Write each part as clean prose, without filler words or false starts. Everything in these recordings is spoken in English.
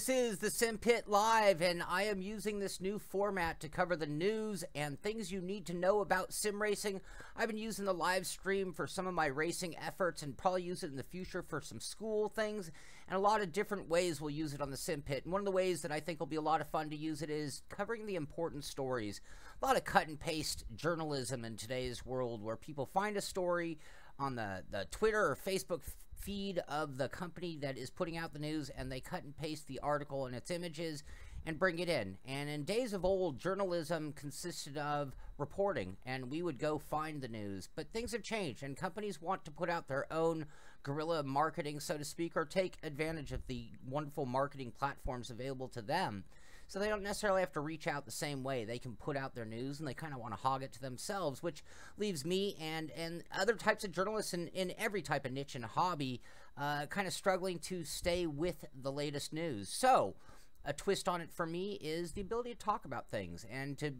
This is the Simpit Live, and I am using this new format to cover the news and things you need to know about sim racing. I've been using the live stream for some of my racing efforts and probably use it in the future for some school things, and a lot of different ways we'll use it on the Simpit. And one of the ways that I think will be a lot of fun to use it is covering the important stories. A lot of cut and paste journalism in today's world where people find a story on the Twitter or Facebook feed of the company that is putting out the news, and they cut and paste the article and its images and bring it in. And in days of old, journalism consisted of reporting, and we would go find the news. But things have changed, and companies want to put out their own guerrilla marketing, so to speak, or take advantage of the wonderful marketing platforms available to them. So they don't necessarily have to reach out the same way. They can put out their news, and they kind of want to hog it to themselves, which leaves me and other types of journalists in every type of niche and hobby kind of struggling to stay with the latest news. So a twist on it for me is the ability to talk about things and to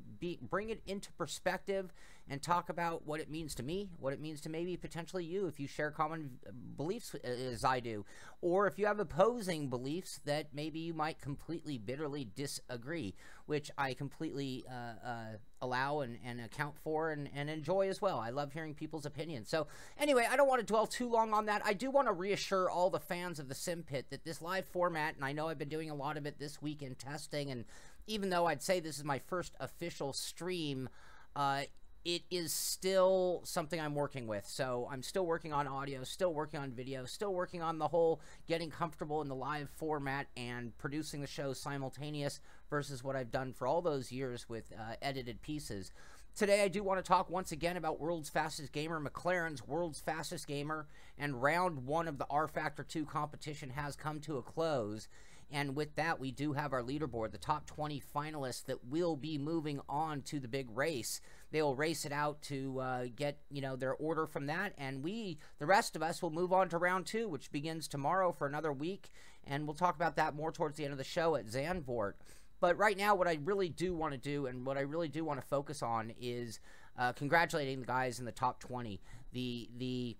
bring it into perspective and talk about what it means to me, what it means to maybe potentially you if you share common beliefs as I do, or if you have opposing beliefs that maybe you might completely bitterly disagree, which I completely allow and account for and enjoy as well. I love hearing people's opinions. So anyway, I don't want to dwell too long on that. I do want to reassure all the fans of the Simpit that this live format, and I know I've been doing a lot of it this week in testing, and even though I'd say this is my first official stream, it is still something I'm working with. So I'm still working on audio, still working on video, still working on the whole getting comfortable in the live format and producing the show simultaneous versus what I've done for all those years with edited pieces. Today I do want to talk once again about World's Fastest Gamer, McLaren's World's Fastest Gamer, and round one of the R Factor 2 competition has come to a close. And with that, we do have our leaderboard, the top 20 finalists that will be moving on to the big race. They will race it out to get, their order from that. And the rest of us, will move on to round two, which begins tomorrow for another week. And we'll talk about that more towards the end of the show at Zandvoort. But right now, what I really do want to do and what I really do want to focus on is congratulating the guys in the top 20. The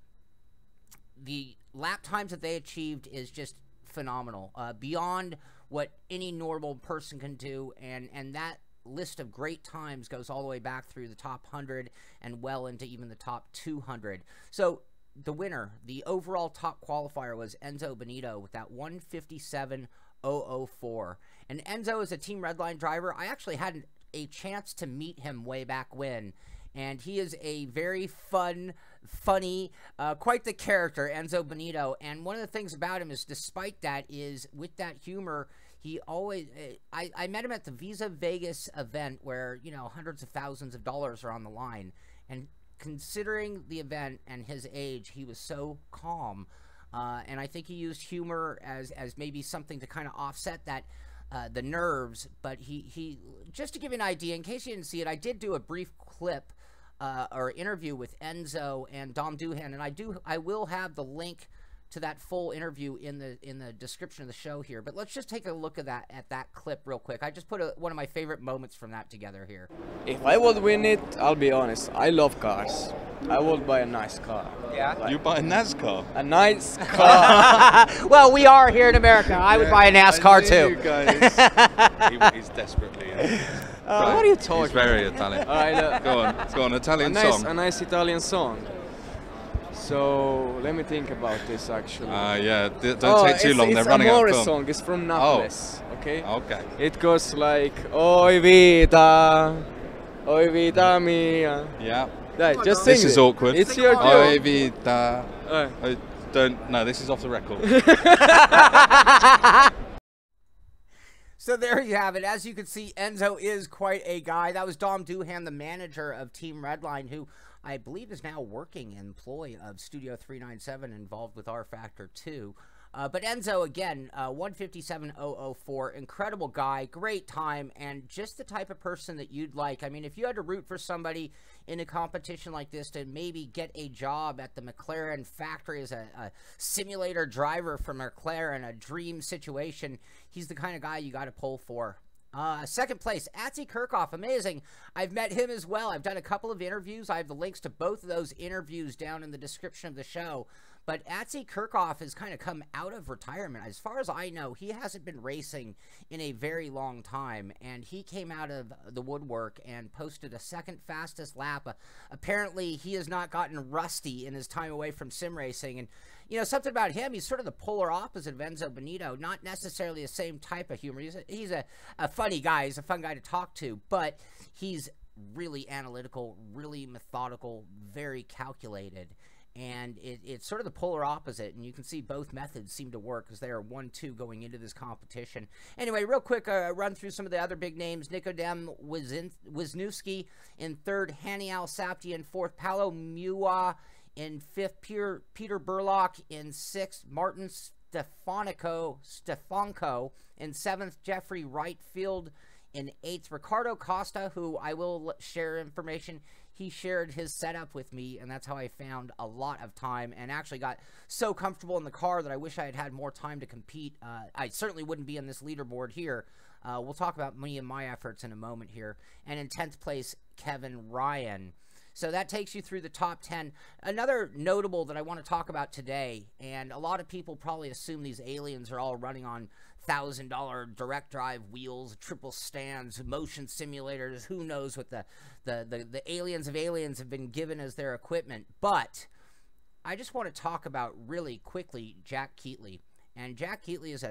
lap times that they achieved is just phenomenal, beyond what any normal person can do, and that list of great times goes all the way back through the top 100 and well into even the top 200. So the winner, the overall top qualifier, was Enzo Benito with that 157.004. And Enzo is a Team Redline driver. I actually had a chance to meet him way back when, and he is a very funny, quite the character, Enzo Benito. And one of the things about him is, despite that, is with that humor, he always, I met him at the Visa Vegas event where, hundreds of thousands of dollars are on the line. And considering the event and his age, he was so calm. And I think he used humor as maybe something to kind of offset that, the nerves. But he just to give you an idea, in case you didn't see it, I did do a brief clip or interview with Enzo and Dom Duhan, and I will have the link to that full interview in the description of the show here. But let's just take a look at that clip real quick. I just put one of my favorite moments from that together here. If I would win it, I'll be honest, I love cars. I would buy a nice car. Yeah? Like, you buy a NASCAR? a nice car. Well, we are here in America. I would buy a NASCAR too. You guys. He's desperately. What are you talking He's very Italian. All right, Go on, Italian song. A nice Italian song. So let me think about this actually. Yeah, don't take too long. They're running out of film. It's a song. It's from Naples. Okay. Okay. It goes like, oi vita mia. Yeah. Right, just sing This is it. awkward. It's your Oi joke. vita. No, this is off the record. So there you have it. As you can see, Enzo is quite a guy. That was Dom Duhan, the manager of Team Redline, who I believe is now working employee of Studio 397, involved with R Factor 2. But Enzo, again, 157.004, incredible guy, great time, and just the type of person that you'd like. I mean, if you had to root for somebody in a competition like this to maybe get a job at the McLaren factory as a simulator driver for McLaren, a dream situation, he's the kind of guy you got to pull for. Second place, Atzi Kirchhoff, amazing. I've met him as well. I've done a couple of interviews. I have the links to both of those interviews down in the description of the show. But Atsy Kirchhoff has kind of come out of retirement. As far as I know, he hasn't been racing in a very long time, and he came out of the woodwork and posted a second fastest lap. Apparently, he has not gotten rusty in his time away from sim racing, and you know, something about him, he's sort of the polar opposite of Enzo Benito. Not necessarily the same type of humor. He's a funny guy. He's a fun guy to talk to, but he's really analytical, really methodical, very calculated. And it's sort of the polar opposite, and you can see both methods seem to work because they are 1-2 going into this competition. Anyway, real quick, run through some of the other big names. Nikodem Wisniewski in third, Haniel Sapti in fourth, Paolo Mua in fifth, Peter Burlock in sixth, Martin Stefanko in seventh, Jeffrey Wrightfield in eighth, Ricardo Costa, who I will share information. He shared his setup with me, and that's how I found a lot of time and actually got so comfortable in the car that I wish I had had more time to compete. I certainly wouldn't be on this leaderboard here. We'll talk about me and my efforts in a moment here. And in 10th place, Kevin Ryan. So that takes you through the top 10. Another notable that I want to talk about today, and a lot of people probably assume these aliens are all running on $1,000 direct drive wheels, triple stands, motion simulators. Who knows what the aliens of aliens have been given as their equipment. But I just want to talk about really quickly Jack Keatley. And Jack Keatley is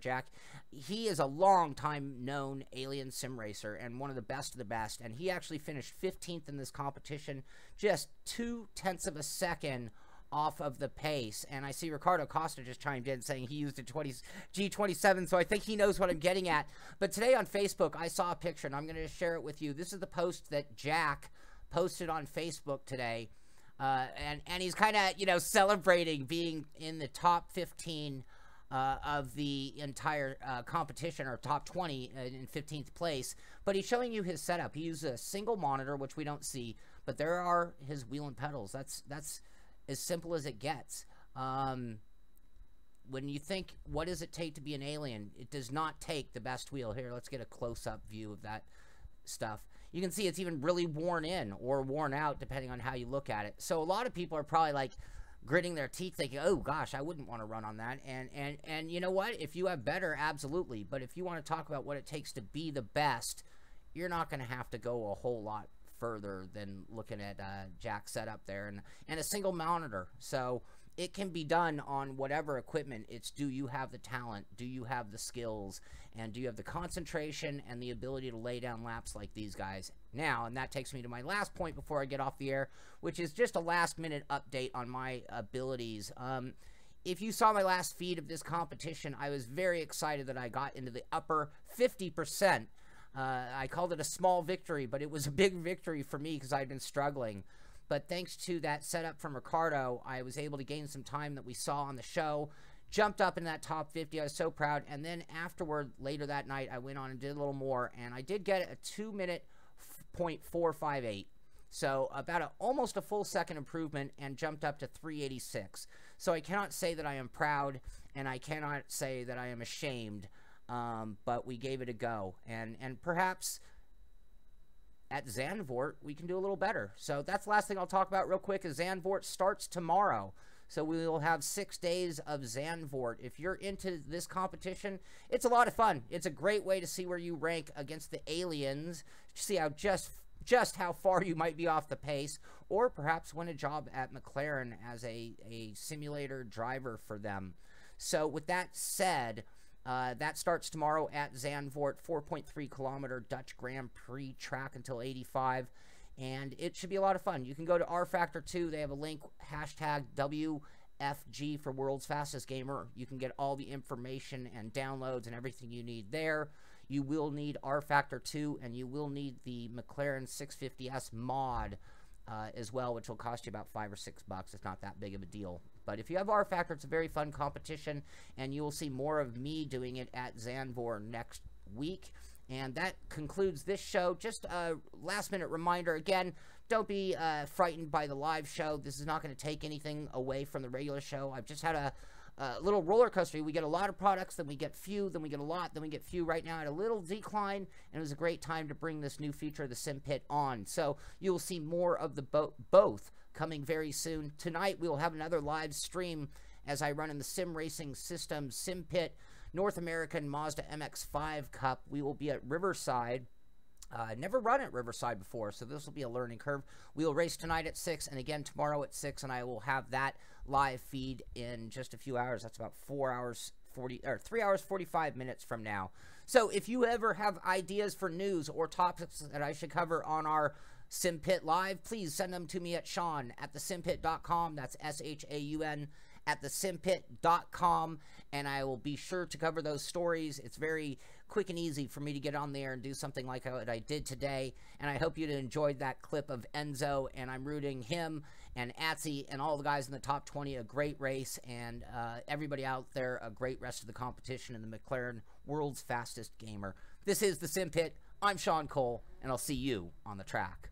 Jack. He is a long-time known alien sim racer and one of the best, and he actually finished 15th in this competition, just 0.2 of a second off of the pace. And I see Ricardo Costa just chimed in saying he used a G27, so I think he knows what I'm getting at. But today on Facebook, I saw a picture, and I'm going to share it with you. This is the post that Jack posted on Facebook today. And he's kind of, you know, celebrating being in the top 15 of the entire competition, or top 20 in 15th place. But he's showing you his setup. He uses a single monitor, which we don't see, but there are his wheel and pedals. That's as simple as it gets. When you think, what does it take to be an alien? It does not take the best wheel. Here, let's get a close-up view of that stuff. You can see it's even really worn in or worn out, depending on how you look at it. So a lot of people are probably like gritting their teeth thinking, oh gosh, I wouldn't want to run on that. And you know what? If you have better, absolutely. But if you want to talk about what it takes to be the best, you're not going to have to go a whole lot further than looking at Jack's setup there and a single monitor. So it can be done on whatever equipment. It's, do you have the talent? Do you have the skills? And do you have the concentration and the ability to lay down laps like these guys? Now, and that takes me to my last point before I get off the air, which is just a last-minute update on my abilities. If you saw my last feed of this competition, I was very excited that I got into the upper 50%. I called it a small victory, but it was a big victory for me because I'd been struggling. But thanks to that setup from Ricardo, I was able to gain some time that we saw on the show, jumped up in that top 50. I was so proud. And then afterward, later that night, I went on and did a little more, and I did get a 2-minute .458. So about almost a full second improvement, and jumped up to 386. So I cannot say that I am proud, and I cannot say that I am ashamed, but we gave it a go. And perhaps at Zandvoort, we can do a little better. So that's the last thing I'll talk about real quick, is Zandvoort starts tomorrow. So we will have 6 days of Zandvoort. If you're into this competition, it's a lot of fun. It's a great way to see where you rank against the aliens, see how just how far you might be off the pace, or perhaps win a job at McLaren as a simulator driver for them. So with that said, that starts tomorrow at Zandvoort, 4.3 kilometer Dutch Grand Prix track until 85. And it should be a lot of fun. You can go to rFactor2. They have a link, hashtag WFG for World's Fastest Gamer. You can get all the information and downloads and everything you need there. You will need rFactor2, and you will need the McLaren 650S mod as well, which will cost you about $5 or $6. It's not that big of a deal. But if you have rFactor, it's a very fun competition, and you will see more of me doing it at Zandvoort next week. And that concludes this show. Just a last-minute reminder, again, don't be frightened by the live show. This is not going to take anything away from the regular show. I've just had a little roller coaster. We get a lot of products, then we get few, then we get a lot, then we get few. Right now at a little decline, and it was a great time to bring this new feature of the Simpit on. So you will see more of the both coming very soon. Tonight, we will have another live stream as I run in the sim racing system Simpit North American Mazda MX-5 Cup. We will be at Riverside. Never run at Riverside before, so this will be a learning curve. We will race tonight at 6 and again tomorrow at 6, and I will have that live feed in just a few hours. That's about 3 hours 45 minutes from now. So if you ever have ideas for news or topics that I should cover on our Simpit Live, please send them to me at Shaun at thesimpit.com. That's SHAUN at thesimpit.com, and I will be sure to cover those stories. It's very quick and easy for me to get on there and do something like what I did today, and I hope you enjoyed that clip of Enzo, and I'm rooting him and Atzi and all the guys in the top 20 a great race, and everybody out there a great rest of the competition in the McLaren World's Fastest Gamer. This is the Simpit. I'm Shaun Cole, and I'll see you on the track.